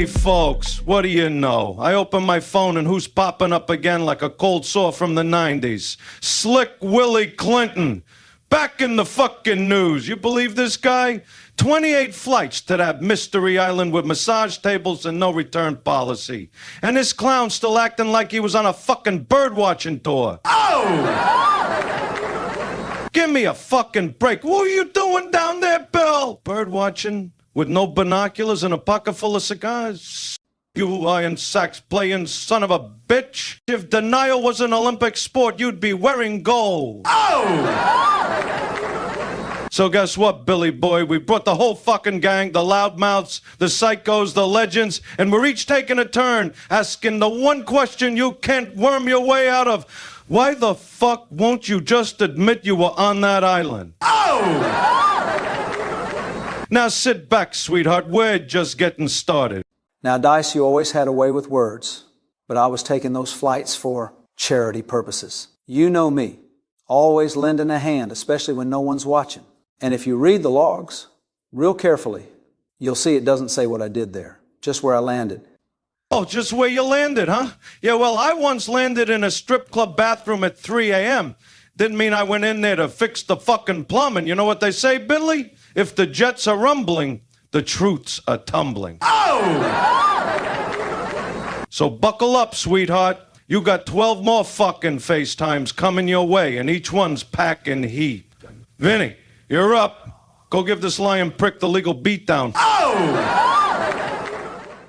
folks, what do you know? I open my phone and who's popping up again like a cold sore from the 90s? Slick Willy Clinton. Back in the fucking news. You believe this guy? 28 flights to that mystery island with massage tables and no return policy. And this clown still acting like he was on a fucking bird-watching tour. Oh! Give me a fucking break. What are you doing down there, Bill? Bird-watching? With no binoculars and a pocket full of cigars? You iron sax playing son of a bitch. If denial was an Olympic sport, you'd be wearing gold. Oh! So guess what, Billy boy? We brought the whole fucking gang, the loudmouths, the psychos, the legends, and we're each taking a turn asking the one question you can't worm your way out of. Why the fuck won't you just admit you were on that island? Oh! Now sit back, sweetheart. We're just getting started. Now, Dice, you always had a way with words, but I was taking those flights for charity purposes. You know me, always lending a hand, especially when no one's watching. And if you read the logs real carefully, you'll see it doesn't say what I did there, just where I landed. Oh, just where you landed, huh? Yeah, well, I once landed in a strip club bathroom at 3 a.m. Didn't mean I went in there to fix the fucking plumbing. You know what they say, Billy? If the jets are rumbling, the truths are tumbling. Oh! So buckle up, sweetheart. You got 12 more fucking FaceTimes coming your way, and each one's packing heat. Vinny, you're up. Go give this lying prick the legal beatdown. Oh!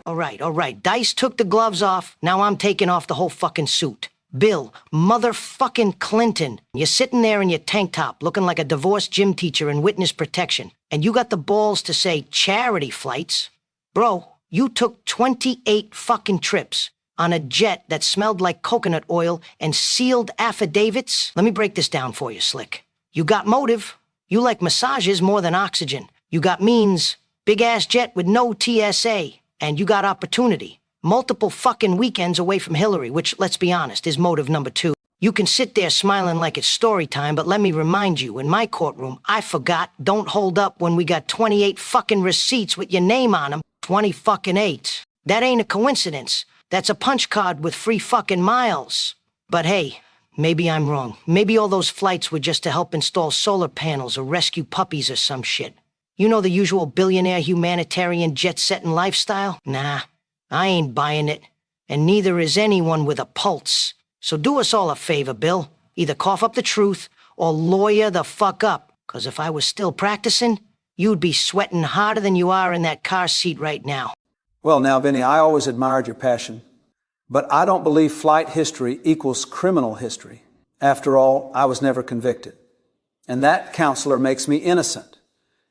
All right. Dice took the gloves off. Now I'm taking off the whole fucking suit. Bill, motherfucking Clinton, you're sitting there in your tank top looking like a divorced gym teacher in witness protection, and you got the balls to say charity flights? Bro, you took 28 fucking trips on a jet that smelled like coconut oil and sealed affidavits? Let me break this down for you, Slick. You got motive. You like massages more than oxygen. You got means. Big-ass jet with no TSA. And you got opportunity. Multiple fucking weekends away from Hillary, which, let's be honest, is motive number 2. You can sit there smiling like it's story time, but let me remind you, in my courtroom, I forgot, don't hold up when we got 28 fucking receipts with your name on them. 20 fucking 8. That ain't a coincidence. That's a punch card with free fucking miles. But hey, maybe I'm wrong. Maybe all those flights were just to help install solar panels or rescue puppies or some shit. You know the usual billionaire humanitarian jet-setting lifestyle? Nah. I ain't buying it, and neither is anyone with a pulse. So do us all a favor, Bill. Either cough up the truth or lawyer the fuck up, 'cause if I was still practicing, you'd be sweating harder than you are in that car seat right now. Well, now, Vinny, I always admired your passion, but I don't believe flight history equals criminal history. After all, I was never convicted. And that counselor makes me innocent,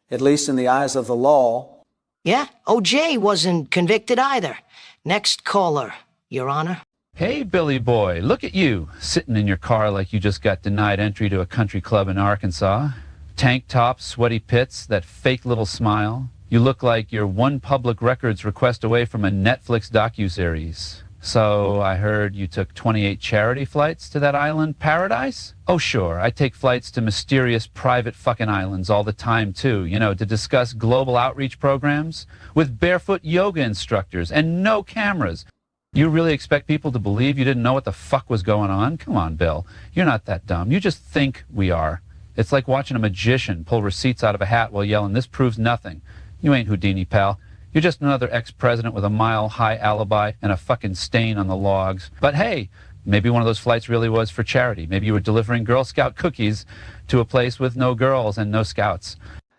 at least in the eyes of the law. Yeah, OJ wasn't convicted either. Next caller, Your Honor. Hey, Billy boy, look at you, sitting in your car like you just got denied entry to a country club in Arkansas. Tank top, sweaty pits, that fake little smile. You look like you're one public records request away from a Netflix docuseries. So I heard you took 28 charity flights to that island paradise? Oh, sure, I take flights to mysterious private fucking islands all the time, too, you know, to discuss global outreach programs with barefoot yoga instructors and no cameras. You really expect people to believe you didn't know what the fuck was going on? Come on, Bill. You're not that dumb. You just think we are. It's like watching a magician pull receipts out of a hat while yelling, "This proves nothing." You ain't Houdini, pal. You're just another ex-president with a mile-high alibi and a fucking stain on the logs. But hey, maybe one of those flights really was for charity. Maybe you were delivering Girl Scout cookies to a place with no girls and no scouts.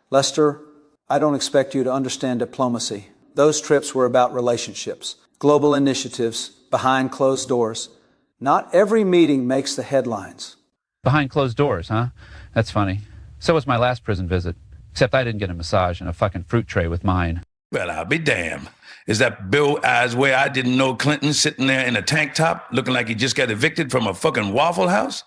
Lester, I don't expect you to understand diplomacy. Those trips were about relationships, global initiatives, behind closed doors. Not every meeting makes the headlines. Behind closed doors, huh? That's funny. So was my last prison visit. Except I didn't get a massage and a fucking fruit tray with mine. Well, I'll be damned. Is that Bill Eyes where I didn't know Clinton sitting there in a tank top looking like he just got evicted from a fucking Waffle House?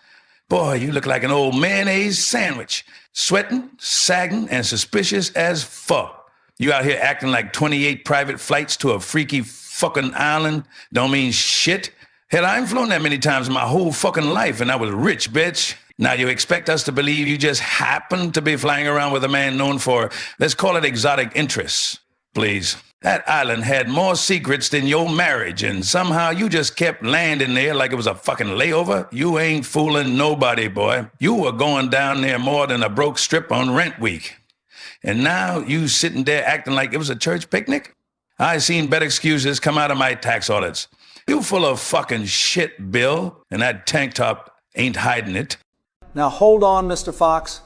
Boy, you look like an old mayonnaise sandwich. Sweating, sagging, and suspicious as fuck. You out here acting like 28 private flights to a freaky fucking island don't mean shit. Hell, I ain't flown that many times in my whole fucking life, and I was rich, bitch. Now you expect us to believe you just happened to be flying around with a man known for, let's call it exotic interests. Please, That island had more secrets than your marriage, and somehow you just kept landing there like it was a fucking layover. You ain't fooling nobody, boy. You were going down there more than a broke strip on rent week. And now you sitting there acting like it was a church picnic? I seen better excuses come out of my tax audits. You full of fucking shit, Bill, and that tank top ain't hiding it. Now hold on, Mr. Foxx.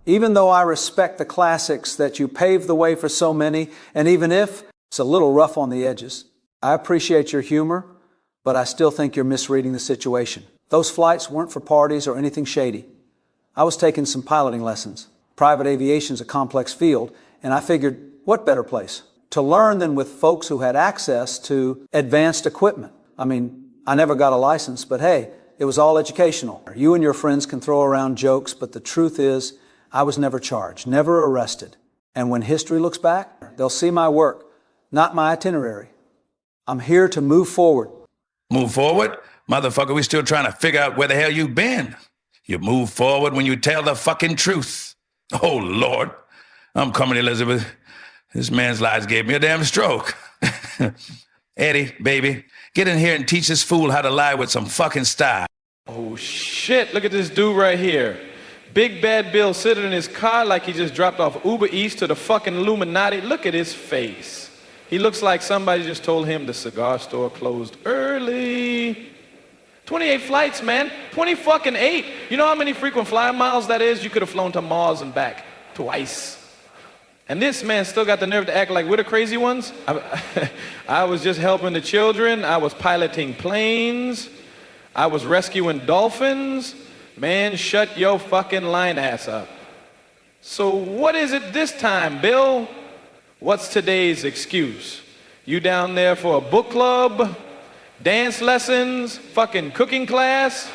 Even though I respect the classics that you paved the way for so many, and even if it's a little rough on the edges, I appreciate your humor, but I still think you're misreading the situation. Those flights weren't for parties or anything shady. I was taking some piloting lessons. Private aviation's a complex field, and I figured, what better place to learn than with folks who had access to advanced equipment? I mean, I never got a license, but hey, it was all educational. You and your friends can throw around jokes, but the truth is, I was never charged, never arrested. And when history looks back, they'll see my work, not my itinerary. I'm here to move forward. Move forward? Motherfucker, we still trying to figure out where the hell you been. You move forward when you tell the fucking truth. Oh, Lord. I'm coming, Elizabeth. This man's lies gave me a damn stroke. Eddie, baby, get in here and teach this fool how to lie with some fucking style. Oh, shit. Look at this dude right here. Big Bad Bill sitting in his car like he just dropped off Uber Eats to the fucking Illuminati. Look at his face. He looks like somebody just told him the cigar store closed early. 28 flights, man. 20 fucking 8. You know how many frequent flyer miles that is? You could have flown to Mars and back twice. And this man still got the nerve to act like we're the crazy ones. I was just helping the children. I was piloting planes. I was rescuing dolphins. Man, shut your fucking lying ass up. So what is it this time, Bill? What's today's excuse? You down there for a book club, dance lessons, fucking cooking class?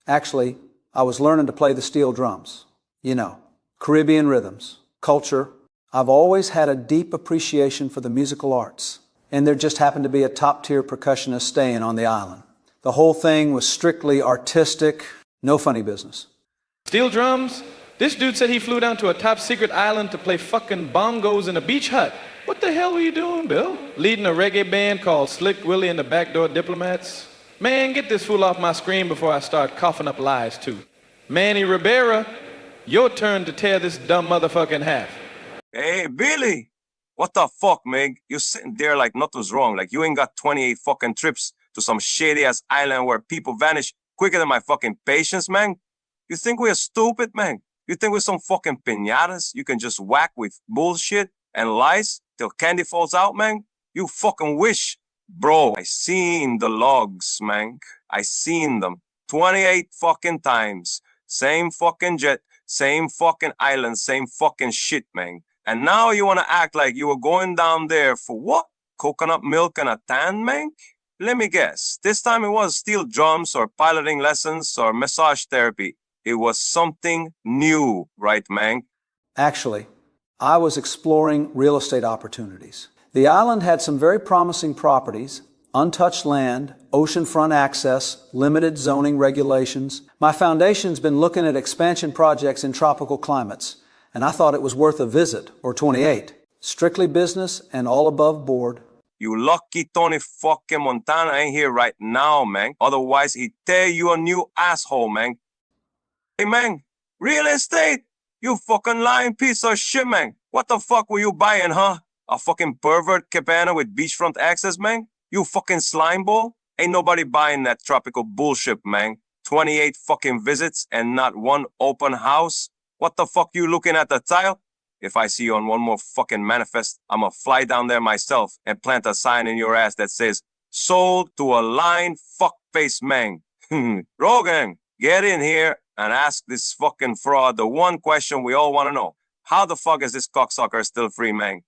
Actually, I was learning to play the steel drums. You know, Caribbean rhythms, culture. I've always had a deep appreciation for the musical arts, and there just happened to be a top-tier percussionist staying on the island. The whole thing was strictly artistic, no funny business. Steel drums? This dude said he flew down to a top-secret island to play fucking bongos in a beach hut. What the hell were you doing, Bill? Leading a reggae band called Slick Willy and the Backdoor Diplomats? Man, get this fool off my screen before I start coughing up lies, too. Manny Rivera, your turn to tear this dumb motherfucker in half. Hey, Billy! What the fuck, man? You're sitting there like nothing's wrong. Like you ain't got 28 fucking trips to some shady-ass island where people vanish quicker than my fucking patience, man. You think we're stupid, man? You think we're some fucking piñatas you can just whack with bullshit and lies till candy falls out, man? You fucking wish. Bro, I seen the logs, man. I seen them 28 fucking times. Same fucking jet, same fucking island, same fucking shit, man. And now you want to act like you were going down there for what? Coconut milk and a tan, man? Let me guess. This time it was steel drums or piloting lessons or massage therapy. It was something new, right, man? Actually, I was exploring real estate opportunities. The island had some very promising properties, untouched land, oceanfront access, limited zoning regulations. My foundation's been looking at expansion projects in tropical climates, and I thought it was worth a visit, or 28. Strictly business and all above board. You lucky Tony fucking Montana ain't here right now, man. Otherwise, he'd tear you a new asshole, man. Hey, man, real estate? You fucking lying piece of shit, man. What the fuck were you buying, huh? A fucking pervert cabana with beachfront access, man? You fucking slime ball? Ain't nobody buying that tropical bullshit, man. 28 fucking visits and not one open house? What the fuck you looking at the tile? If I see you on one more fucking manifest, I'ma fly down there myself and plant a sign in your ass that says, sold to a lying fuckface man. Rogan, get in here and ask this fucking fraud the one question we all want to know. How the fuck is this cocksucker still free, man?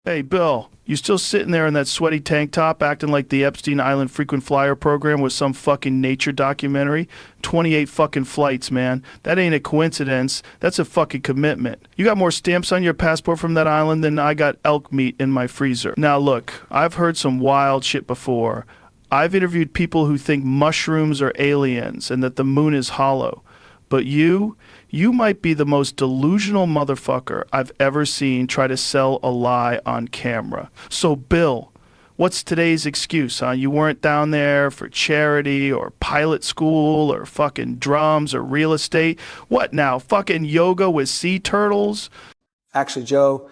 Hey, Bill, you still sitting there in that sweaty tank top acting like the Epstein Island frequent flyer program was some fucking nature documentary? 28 fucking flights, man. That ain't a coincidence. That's a fucking commitment. You got more stamps on your passport from that island than I got elk meat in my freezer. Now look, I've heard some wild shit before. I've interviewed people who think mushrooms are aliens and that the moon is hollow. But you might be the most delusional motherfucker I've ever seen try to sell a lie on camera. So, Bill, what's today's excuse, huh? You weren't down there for charity or pilot school or fucking drums or real estate? What now, fucking yoga with sea turtles? Actually, Joe,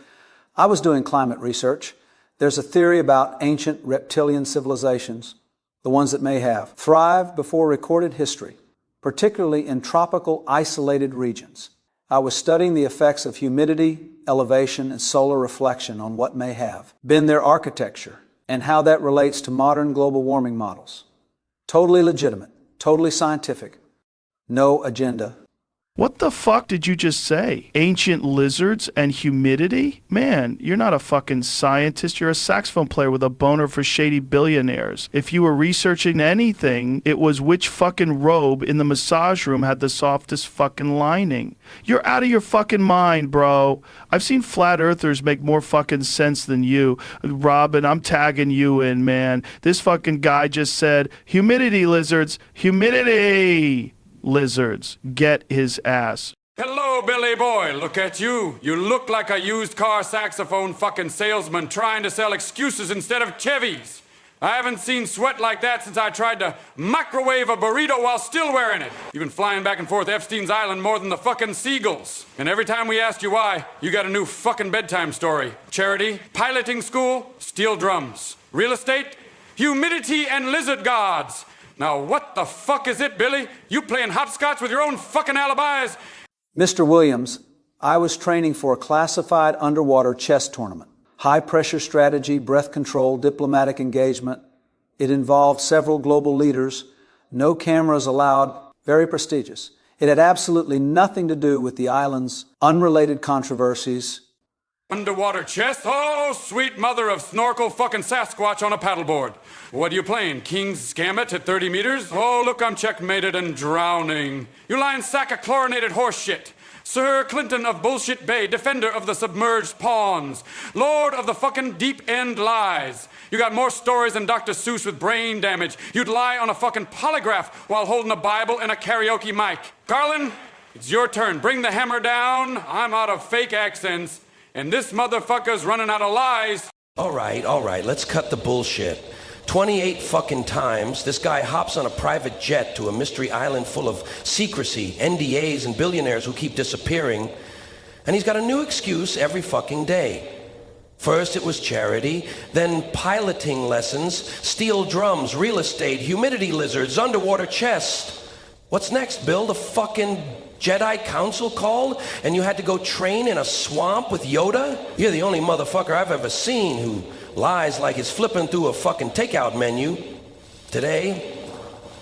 I was doing climate research. There's a theory about ancient reptilian civilizations, the ones that may have, thrived before recorded history, particularly in tropical, isolated regions. I was studying the effects of humidity, elevation, and solar reflection on what may have been their architecture and how that relates to modern global warming models. Totally legitimate, totally scientific, no agenda. What the fuck did you just say? Ancient lizards and humidity? Man, you're not a fucking scientist. You're a saxophone player with a boner for shady billionaires. If you were researching anything, it was which fucking robe in the massage room had the softest fucking lining. You're out of your fucking mind, bro. I've seen flat earthers make more fucking sense than you. Robin, I'm tagging you in, man. This fucking guy just said, humidity lizards, humidity lizards, get his ass. Hello, Billy boy. Look at you. You look like a used car saxophone fucking salesman trying to sell excuses instead of Chevys. I haven't seen sweat like that since I tried to microwave a burrito while still wearing it. You've been flying back and forth Epstein's Island more than the fucking seagulls. And every time we asked you why, you got a new fucking bedtime story. Charity, piloting school, steel drums. Real estate, humidity and lizard gods. Now what the fuck is it, Billy? You playing hopscotch with your own fucking alibis? Mr. Williams, I was training for a classified underwater chess tournament. High-pressure strategy, breath control, diplomatic engagement. It involved several global leaders. No cameras allowed. Very prestigious. It had absolutely nothing to do with the island's unrelated controversies. Underwater chess? Oh, sweet mother of snorkel fucking Sasquatch on a paddleboard. What are you playing? King's Gambit at 30 meters? Oh, look, I'm checkmated and drowning. You lying sack of chlorinated horse shit. Sir Clinton of Bullshit Bay, defender of the submerged pawns. Lord of the fucking deep end lies. You got more stories than Dr. Seuss with brain damage. You'd lie on a fucking polygraph while holding a Bible and a karaoke mic. Carlin, it's your turn. Bring the hammer down. I'm out of fake accents. And this motherfucker's running out of lies. All right, let's cut the bullshit. 28 fucking times, this guy hops on a private jet to a mystery island full of secrecy, NDAs, and billionaires who keep disappearing. And he's got a new excuse every fucking day. First it was charity, then piloting lessons, steel drums, real estate, humidity lizards, underwater chess. What's next, Bill? The fucking Jedi Council called and you had to go train in a swamp with Yoda? You're the only motherfucker I've ever seen who lies like he's flipping through a fucking takeout menu. Today,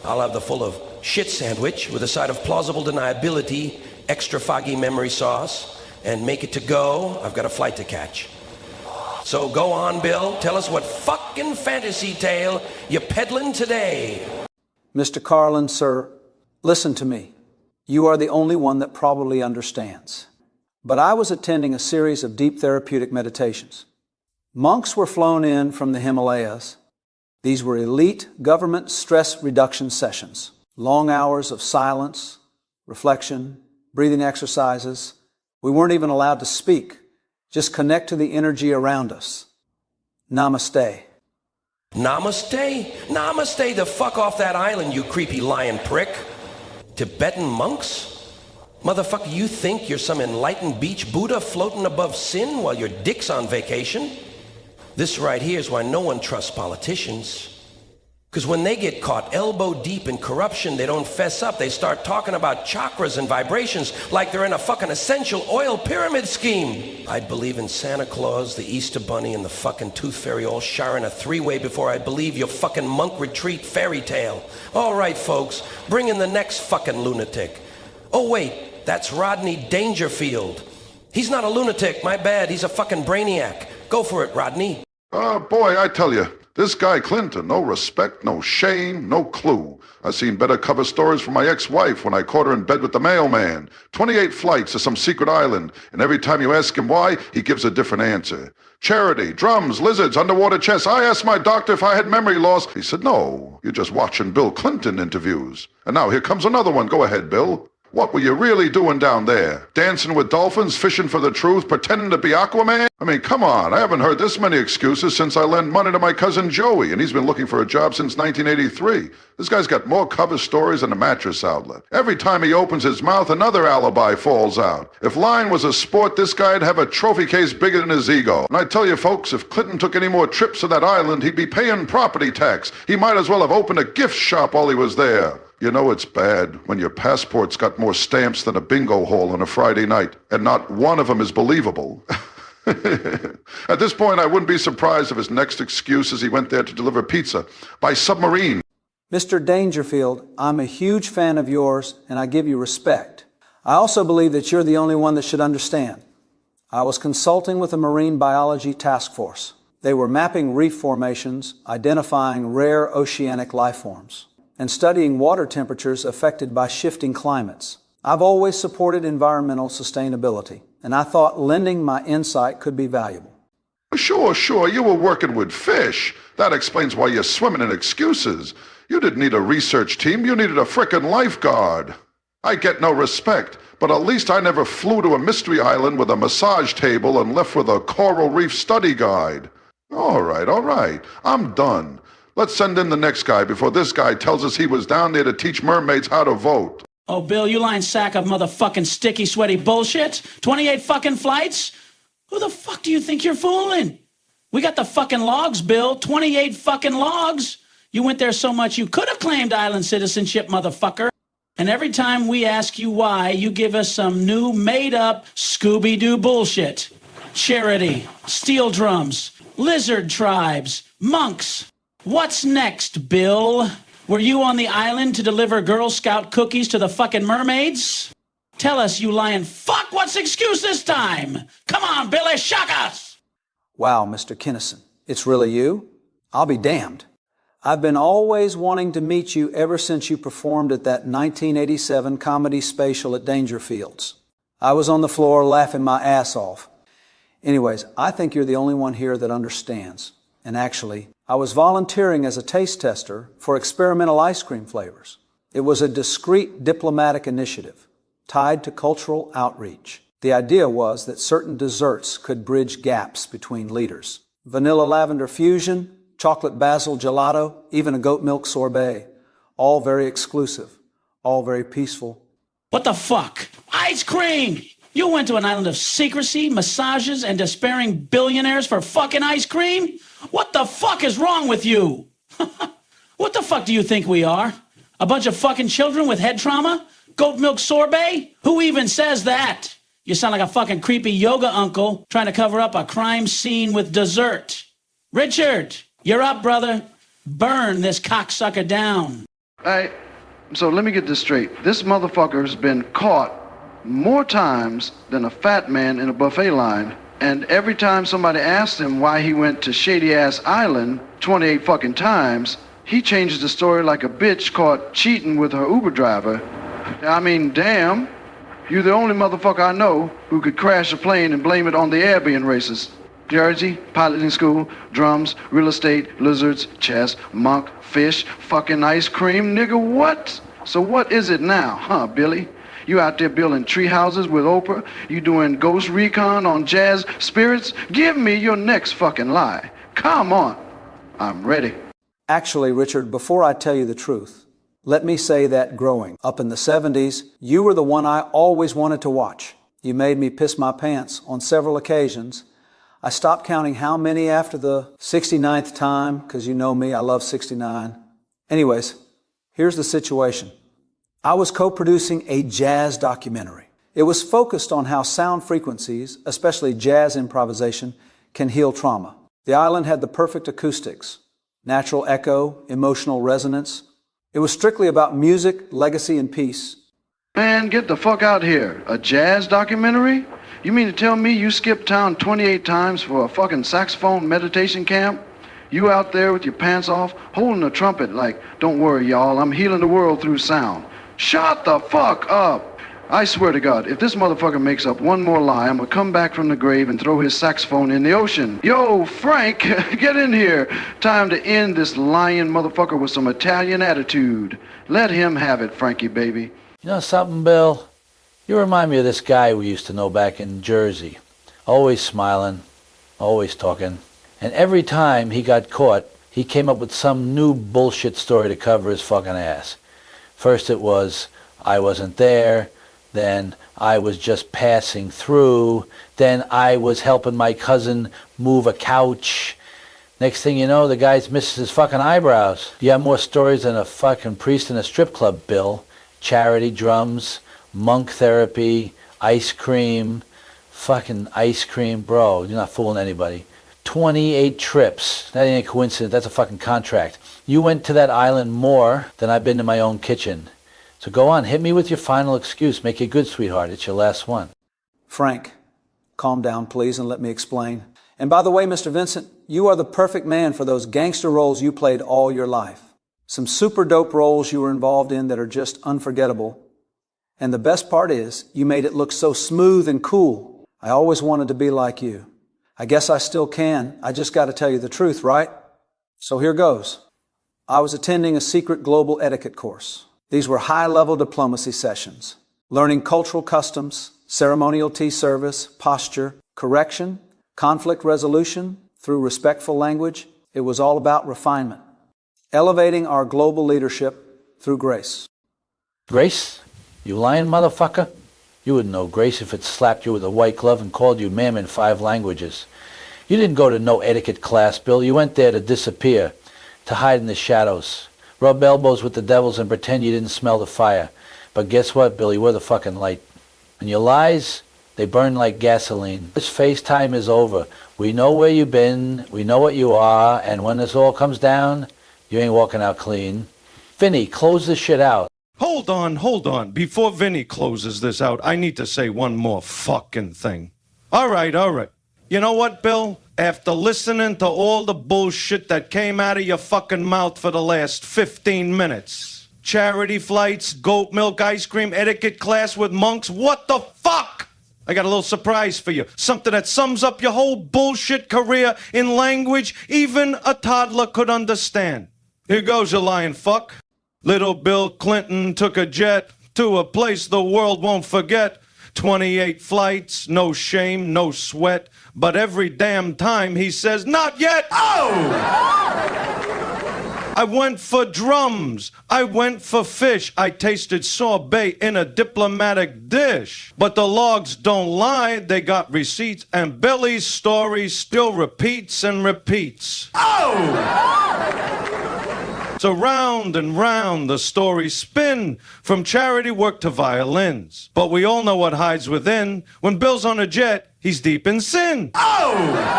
I'll have the full of shit sandwich with a side of plausible deniability, extra foggy memory sauce, and make it to go. I've got a flight to catch. So go on, Bill. Tell us what fucking fantasy tale you're peddling today. Mr. Carlin, sir, listen to me. You are the only one that probably understands. But I was attending a series of deep therapeutic meditations. Monks were flown in from the Himalayas. These were elite government stress reduction sessions. Long hours of silence, reflection, breathing exercises. We weren't even allowed to speak. Just connect to the energy around us. Namaste. Namaste? Namaste the fuck off that island, you creepy lying prick. Tibetan monks? Motherfucker, you think you're some enlightened beach Buddha floating above sin while your dick's on vacation? This right here is why no one trusts politicians. Because when they get caught elbow deep in corruption, they don't fess up. They start talking about chakras and vibrations like they're in a fucking essential oil pyramid scheme. I'd believe in Santa Claus, the Easter Bunny, and the fucking Tooth Fairy all sharing a three-way before I believe your fucking monk retreat fairy tale. All right, folks, bring in the next fucking lunatic. Oh, wait, that's Rodney Dangerfield. He's not a lunatic, my bad. He's a fucking brainiac. Go for it, Rodney. Oh, boy, I tell you, this guy Clinton, no respect, no shame, no clue. I've seen better cover stories from my ex-wife when I caught her in bed with the mailman. 28 flights to some secret island, and every time you ask him why, he gives a different answer. Charity, drums, lizards, underwater chess. I asked my doctor if I had memory loss. He said, no, you're just watching Bill Clinton interviews. And now here comes another one. Go ahead, Bill. What were you really doing down there? Dancing with dolphins, fishing for the truth, pretending to be Aquaman? I mean, come on, I haven't heard this many excuses since I lent money to my cousin Joey, and he's been looking for a job since 1983. This guy's got more cover stories than a mattress outlet. Every time he opens his mouth, another alibi falls out. If lying was a sport, this guy'd have a trophy case bigger than his ego. And I tell you folks, if Clinton took any more trips to that island, he'd be paying property tax. He might as well have opened a gift shop while he was there. You know it's bad when your passport's got more stamps than a bingo hall on a Friday night, and not one of them is believable. At this point, I wouldn't be surprised if his next excuse is he went there to deliver pizza by submarine. Mr. Dangerfield, I'm a huge fan of yours, and I give you respect. I also believe that you're the only one that should understand. I was consulting with a marine biology task force. They were mapping reef formations, identifying rare oceanic life forms, and studying water temperatures affected by shifting climates. I've always supported environmental sustainability, and I thought lending my insight could be valuable. Sure, you were working with fish. That explains why you're swimming in excuses. You didn't need a research team, you needed a frickin' lifeguard. I get no respect, but at least I never flew to a mystery island with a massage table and left with a coral reef study guide. All right, I'm done. Let's send in the next guy before this guy tells us he was down there to teach mermaids how to vote. Oh, Bill, you lying sack of motherfucking sticky, sweaty bullshit? 28 fucking flights? Who the fuck do you think you're fooling? We got the fucking logs, Bill. 28 fucking logs. You went there so much you could have claimed island citizenship, motherfucker. And every time we ask you why, you give us some new made-up Scooby-Doo bullshit. Charity, steel drums, lizard tribes, monks. What's next, Bill? Were you on the island to deliver Girl Scout cookies to the fucking mermaids? Tell us, you lying fuck, what's the excuse this time? Come on, Billy, shock us! Wow, Mr. Kinison, it's really you? I'll be damned. I've been always wanting to meet you ever since you performed at that 1987 comedy spatial at Dangerfield's. I was on the floor laughing my ass off. Anyways, I think you're the only one here that understands. And actually, I was volunteering as a taste tester for experimental ice cream flavors. It was a discreet diplomatic initiative tied to cultural outreach. The idea was that certain desserts could bridge gaps between leaders. Vanilla lavender fusion, chocolate basil gelato, even a goat milk sorbet. All very exclusive, all very peaceful. What the fuck? Ice cream! You went to an island of secrecy, massages, and despairing billionaires for fucking ice cream? What the fuck is wrong with you? What the fuck do you think we are? A bunch of fucking children with head trauma? Goat milk sorbet? Who even says that? You sound like a fucking creepy yoga uncle trying to cover up a crime scene with dessert. Richard, you're up, brother. Burn this cocksucker down. So let me get this straight. This motherfucker's been caught more times than a fat man in a buffet line, and every time somebody asked him why he went to shady-ass island 28 fucking times, he changes the story like a bitch caught cheating with her Uber driver. I mean, damn. You're the only motherfucker I know who could crash a plane and blame it on the air being racist. Geology, piloting school, drums, real estate, lizards, chess, monk, fish, fucking ice cream, nigga, what? So what is it now, huh, Billy? You out there building tree houses with Oprah? You doing ghost recon on jazz spirits? Give me your next fucking lie. Come on. I'm ready. Actually, Richard, before I tell you the truth, let me say that growing up in the 70s, you were the one I always wanted to watch. You made me piss my pants on several occasions. I stopped counting how many after the 69th time, because you know me, I love 69. Anyways, here's the situation. I was co-producing a jazz documentary. It was focused on how sound frequencies, especially jazz improvisation, can heal trauma. The island had the perfect acoustics, natural echo, emotional resonance. It was strictly about music, legacy, and peace. Man, get the fuck out here. A jazz documentary? You mean to tell me you skipped town 28 times for a fucking saxophone meditation camp? You out there with your pants off, holding a trumpet like, don't worry, y'all, I'm healing the world through sound. Shut the fuck up! I swear to God, if this motherfucker makes up one more lie, I'm gonna come back from the grave and throw his saxophone in the ocean. Yo, Frank, get in here. Time to end this lying motherfucker with some Italian attitude. Let him have it, Frankie, baby. You know something, Bill? You remind me of this guy we used to know back in Jersey. Always smiling, always talking. And every time he got caught, he came up with some new bullshit story to cover his fucking ass. First it was, I wasn't there. Then I was just passing through. Then I was helping my cousin move a couch. Next thing you know, the guy's missing his fucking eyebrows. You have more stories than a fucking priest in a strip club, Bill. Charity drums, monk therapy, ice cream. Fucking ice cream, bro. You're not fooling anybody. 28 trips. That ain't a coincidence. That's a fucking contract. You went to that island more than I've been to my own kitchen. So go on, hit me with your final excuse. Make it good, sweetheart. It's your last one. Frank, calm down, please, and let me explain. And by the way, Mr. Vincent, you are the perfect man for those gangster roles you played all your life. Some super dope roles you were involved in that are just unforgettable. And the best part is, you made it look so smooth and cool. I always wanted to be like you. I guess I still can. I just got to tell you the truth, right? So here goes. I was attending a secret global etiquette course. These were high-level diplomacy sessions, learning cultural customs, ceremonial tea service, posture, correction, conflict resolution through respectful language. It was all about refinement, elevating our global leadership through grace. Grace? You lying motherfucker? You wouldn't know grace if it slapped you with a white glove and called you ma'am in 5 languages. You didn't go to no etiquette class, Bill. You went there to disappear, to hide in the shadows. Rub elbows with the devils and pretend you didn't smell the fire. But guess what, Billy? We're the fucking light. And your lies, they burn like gasoline. This FaceTime is over. We know where you've been, we know what you are, and when this all comes down, you ain't walking out clean. Vinny, close this shit out. Hold on. Before Vinny closes this out, I need to say one more fucking thing. All right. You know what, Bill? After listening to all the bullshit that came out of your fucking mouth for the last 15 minutes, charity flights, goat milk ice cream, etiquette class with monks, what the fuck? I got a little surprise for you. Something that sums up your whole bullshit career in language even a toddler could understand. Here goes, you lying fuck. Little Bill Clinton took a jet to a place the world won't forget. 28 flights, no shame, no sweat. But every damn time he says, not yet. Oh! I went for drums. I went for fish. I tasted sorbet in a diplomatic dish. But the logs don't lie. They got receipts. And Billy's story still repeats and repeats. Oh! So round and round the stories spin, from charity work to violins. But we all know what hides within. When Bill's on a jet, he's deep in sin. Oh!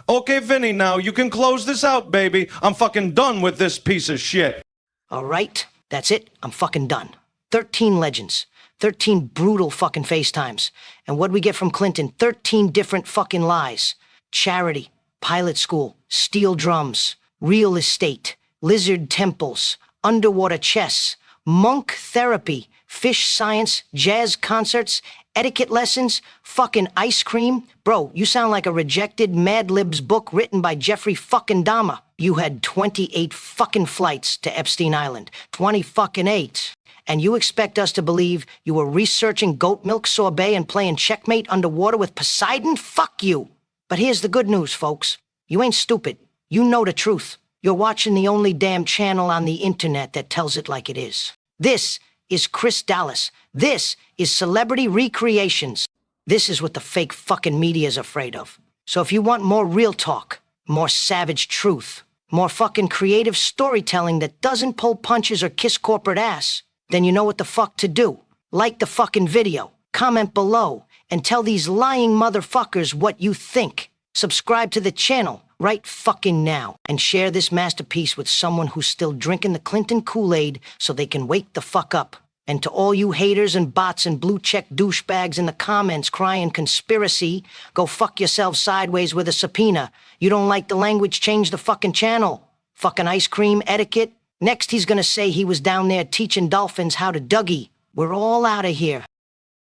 Okay, Vinny, now you can close this out, baby. I'm fucking done with this piece of shit. All right, that's it. I'm fucking done. 13 legends. 13 brutal fucking FaceTimes. And what'd we get from Clinton? 13 different fucking lies. Charity, pilot school, steel drums, real estate, lizard temples, underwater chess, monk therapy, fish science, jazz concerts, etiquette lessons, fucking ice cream. Bro, you sound like a rejected Mad Libs book written by Jeffrey fucking Dahmer. You had 28 fucking flights to Epstein Island. 20 fucking 8. And you expect us to believe you were researching goat milk sorbet and playing checkmate underwater with Poseidon? Fuck you. But here's the good news, folks. You ain't stupid. You know the truth. You're watching the only damn channel on the internet that tells it like it is. This is Chris Dallas. This is Celebrity Recreations. This is what the fake fucking media's afraid of. So if you want more real talk, more savage truth, more fucking creative storytelling that doesn't pull punches or kiss corporate ass, then you know what the fuck to do. Like the fucking video, comment below, and tell these lying motherfuckers what you think. Subscribe to the channel right fucking now, and share this masterpiece with someone who's still drinking the Clinton Kool-Aid so they can wake the fuck up. And to all you haters and bots and blue-check douchebags in the comments crying conspiracy, go fuck yourself sideways with a subpoena. You don't like the language, change the fucking channel. Fucking ice cream etiquette. Next he's gonna say he was down there teaching dolphins how to Dougie. We're all out of here.